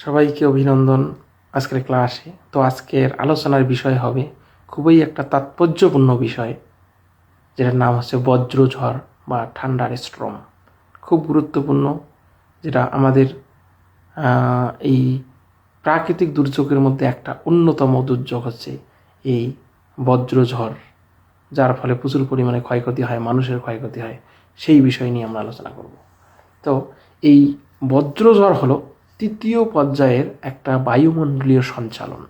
সবাইকে অভিনন্দন আজকের ক্লাসে। তো আজকের আলোচনার বিষয় হবে খুবই একটা তাৎপর্যপূর্ণ বিষয়, যেটার নাম হচ্ছে বজ্রঝড় বা থান্ডার স্টর্ম। খুব গুরুত্বপূর্ণ, যেটা আমাদের এই প্রাকৃতিক দুর্যোগের মধ্যে একটা অন্যতম দুর্যোগ হচ্ছে এই বজ্রঝড়, যার ফলে প্রচুর পরিমাণে ক্ষয়ক্ষতি হয়, মানুষের ক্ষয়ক্ষতি হয়। সেই বিষয় নিয়ে আমরা আলোচনা করব। তো এই বজ্রঝড় হলো তৃতীয় পর্যায়ের একটা বায়ুমণ্ডলীয় সঞ্চালন।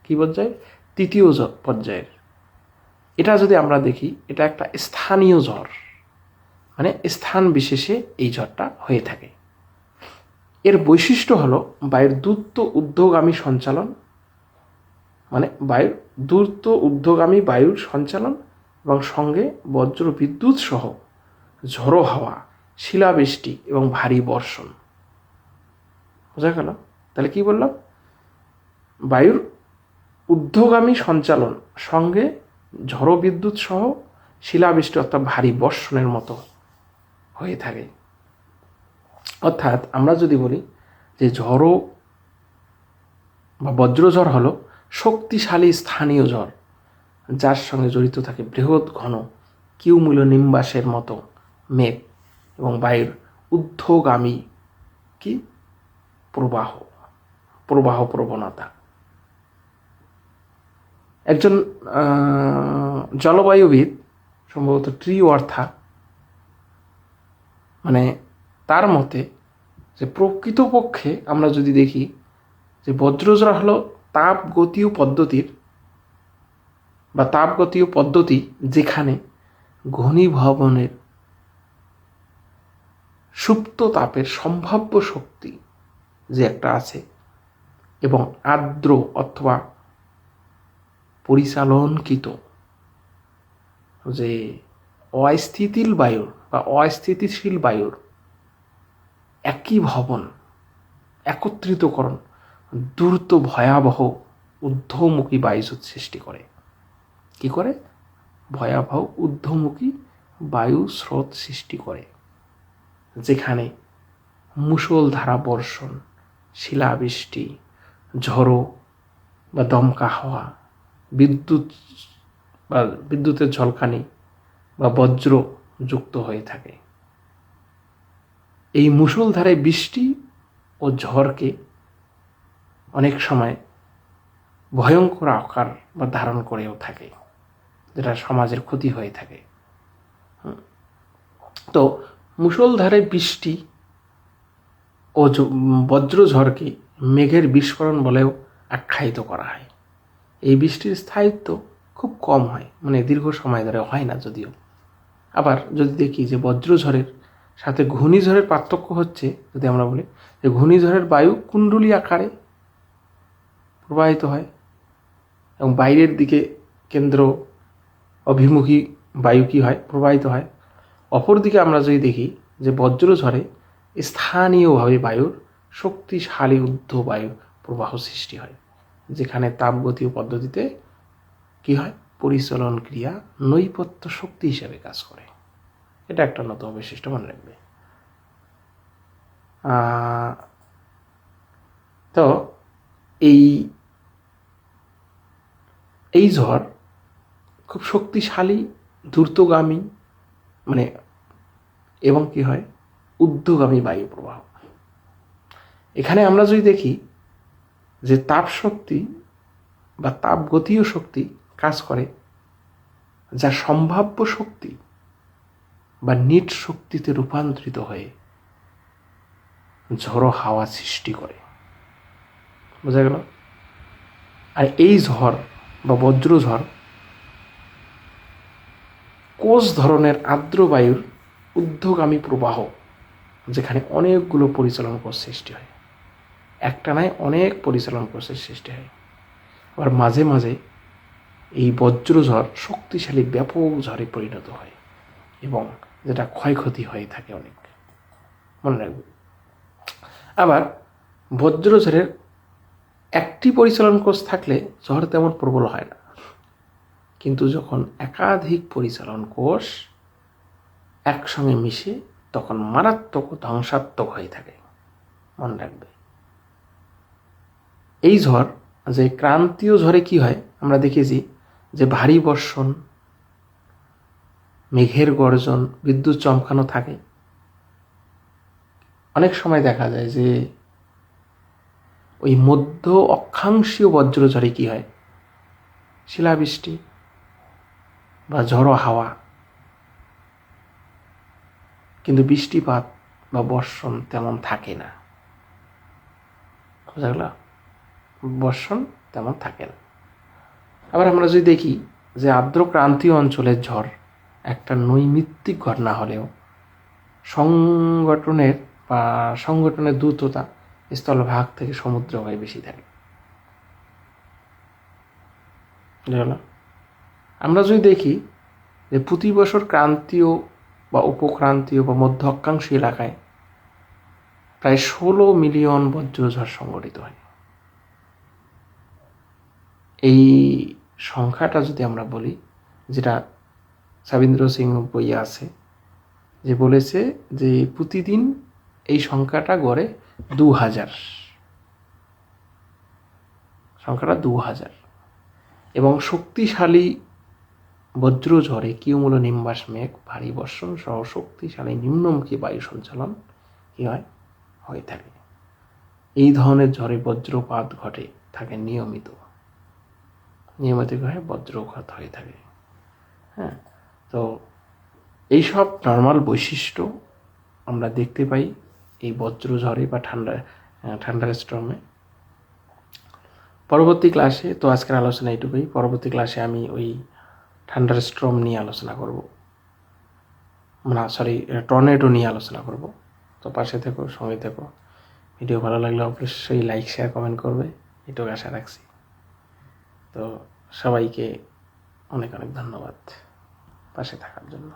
কি পর্যায়ে? তৃতীয় পর্যায়ের। এটা যদি আমরা দেখি, এটা একটা স্থানীয় ঝড়, মানে স্থান বিশেষে এই ঝড়টা হয়ে থাকে। এর বৈশিষ্ট্য হলো বায়ুর দ্রুত ঊর্ধ্বগামী সঞ্চালন, মানে বায়ুর দ্রুত ঊর্ধ্বগামী বায়ুর সঞ্চালন এবং সঙ্গে বজ্র বিদ্যুৎ সহ ঝোড়ো হাওয়া, শিলাবৃষ্টি এবং ভারী বর্ষণ। বোঝা গেল? তাহলে কি বললাম? বায়ুর ঊর্ধ্বগামী সঞ্চালন সঙ্গে ঝড়ো বিদ্যুৎ সহ শিলাবৃষ্টি অর্থাৎ ভারী বর্ষণের মতো হয়ে থাকে। অর্থাৎ আমরা যদি বলি যে ঝড়ো বা বজ্রঝড় হলো শক্তিশালী স্থানীয় ঝড়, যার সঙ্গে জড়িত থাকে বৃহৎ ঘন কিউমুলো নিম্বাসের মতো মেঘ এবং বায়ুর ঊর্ধ্বগামী কি প্রবাহ প্রবণতা। একজন জলবায়ুবিদ, সম্ভবত ট্রি ওয়ার্থা, মানে তার মতে যে প্রকৃতপক্ষে আমরা যদি দেখি যে বজ্রঝড় হলো তাপগতীয় পদ্ধতি যেখানে ঘনীভবনের সুপ্ত তাপের সম্ভাব্য শক্তি যে একটা আছে এবং আর্দ্র অথবা পরিচালনকৃত যে অস্থিতিশীল বায়ুর একত্রিতকরণ দ্রুত ভয়াবহ ঊর্ধ্বমুখী বায়ুস্রোত সৃষ্টি করে। কি করে? ভয়াবহ ঊর্ধ্বমুখী বায়ু স্রোত সৃষ্টি করে, যেখানে মুষলধারা বর্ষণ, শিলাবৃষ্টি, ঝড়ো বা দমকা হাওয়া, বিদ্যুতের ঝলকানি বা বজ্র যুক্ত হয়ে থাকে। এই মুষলধারায় বৃষ্টি ও ঝড়কে অনেক সময় ভয়ঙ্কর আকার বা ধারণ করেও থাকে, যেটা সমাজের ক্ষতি হয়ে থাকে। তো মুষলধারে বৃষ্টি ও বজ্রঝড়কে মেঘের বিস্ফোরণ বলেও আখ্যায়িত করা হয়। এই বৃষ্টির স্থায়িত্ব খুব কম হয়, মানে দীর্ঘ সময় ধরে হয় না যদিও। আবার যদি দেখি যে বজ্রঝড়ের সাথে ঘূর্ণিঝড়ের পার্থক্য হচ্ছে, যদি আমরা বলি যে ঘূর্ণিঝড়ের বায়ু কুণ্ডলী আকারে প্রবাহিত হয় এবং বাইরের দিকে কেন্দ্র অভিমুখী বায়ু কি হয়? প্রবাহিত হয়। অপরদিকে আমরা যদি দেখি যে বজ্রঝড়ে স্থানীয়ভাবে বায়ুর শক্তিশালী ঊর্ধ্ব বায়ু প্রবাহ সৃষ্টি হয়, যেখানে তাপগতীয় পদ্ধতিতে কি হয়? পরিচালন ক্রিয়া নৈপত্য শক্তি হিসেবে কাজ করে। এটা একটা নতুন বৈশিষ্ট্য, মনে রাখবে। তো এই ঝড় খুব শক্তিশালী, দ্রুতগামী, মানে এবং কি হয়? ঊর্ধ্বগামী বায়ু প্রবাহ। এখানে আমরা যদি দেখি যে তাপ শক্তি বা তাপগতীয় শক্তি কাজ করে, যা সম্ভাব্য শক্তি বা নিট শক্তিতে রূপান্তরিত হয়ে ঝড়ো হাওয়া সৃষ্টি করে। বোঝা গেল? আর এই ঝড় বা বজ্রঝড় কোষ ধরনের আর্দ্র বায়ুর ঊর্ধ্বগামী প্রবাহ, যেখানে অনেকগুলো পরিচালন কোষ সৃষ্টি হয়, একটা নয় অনেক পরিচালন কোষের সৃষ্টি হয়। আবার মাঝে মাঝে এই বজ্রঝড় শক্তিশালী ব্যাপক ঝড়ে পরিণত হয় এবং যেটা ক্ষয়ক্ষতি হয়ে থাকে অনেক, মনে রাখবে। আবার বজ্রঝড়ের একটি পরিচালন কোষ থাকলে ঝড় তেমন প্রবল হয় না, কিন্তু যখন একাধিক পরিচালন কোষ একসঙ্গে মিশে তখন মারাত্মক ধ্বংসাত্মক হয়ে থাকে, মনে রাখবে। এই ঝড়, যে ক্রান্তীয় ঝড়ে কি হয় আমরা দেখেছি যে ভারী বর্ষণ, মেঘের গর্জন, বিদ্যুৎ চমকানো থাকে। অনেক সময় দেখা যায় যে ওই মধ্য অক্ষাংশীয় বজ্রঝড়ে কি হয়, শিলাবৃষ্টি বা ঝড়ো হাওয়া, কিন্তু বৃষ্টিপাত বা বর্ষণ তেমন থাকে না। বুঝা গেল? বর্ষণ তেমন থাকে না। আবার আমরা যদি দেখি যে আর্দ্র ক্রান্তীয় অঞ্চলের ঝড় একটা নৈমিত্তিক ঘটনা হলেও সংগঠনের দ্রুততা স্থলভাগ থেকে সমুদ্র হয়ে বেশি থাকে। আমরা যদি দেখি যে প্রতি বছর ক্রান্তীয় বা উপক্রান্তীয় বা মধ্য অক্ষাংশ এলাকায় প্রায় 16 মিলিয়ন বজ্রঝড় সংঘটিত হয়। এই সংখ্যাটা যদি আমরা বলি, যেটা সাবিন্দ্র সিং বইয়ে আছে, যে বলেছে যে প্রতিদিন এই সংখ্যাটা গড়ে 2000, সংখ্যাটা 2000। এবং শক্তিশালী বজ্রঝড়ে কিউমুলো নিম্বাস মেঘ, ভারী বর্ষণ সহ শক্তিশালী নিম্নমুখী বায়ু সঞ্চালন কি হয়, হয়ে থাকে। এই ধরনের ঝড়ে বজ্রপাত ঘটে থাকে নিয়মিত বজ্রঘাত হয়ে থাকে। হ্যাঁ, তো এইসব নর্মাল বৈশিষ্ট্য আমরা দেখতে পাই এই বজ্রঝড়ে বা ঠান্ডার স্টর্মে। পরবর্তী ক্লাসে, তো আজকের আলোচনা এইটুকুই। পরবর্তী ক্লাসে আমি ওই ঠান্ডার স্টর্ম নিয়ে আলোচনা করব, টর্নেডো নিয়ে আলোচনা করব। তো পাশে থেকো, সঙ্গে থেকো। ভিডিও ভালো লাগলে অবশ্যই লাইক, শেয়ার, কমেন্ট করবে, এটুকু আশা রাখছি। তো সবাইকে অনেক অনেক ধন্যবাদ পাশে থাকার জন্য।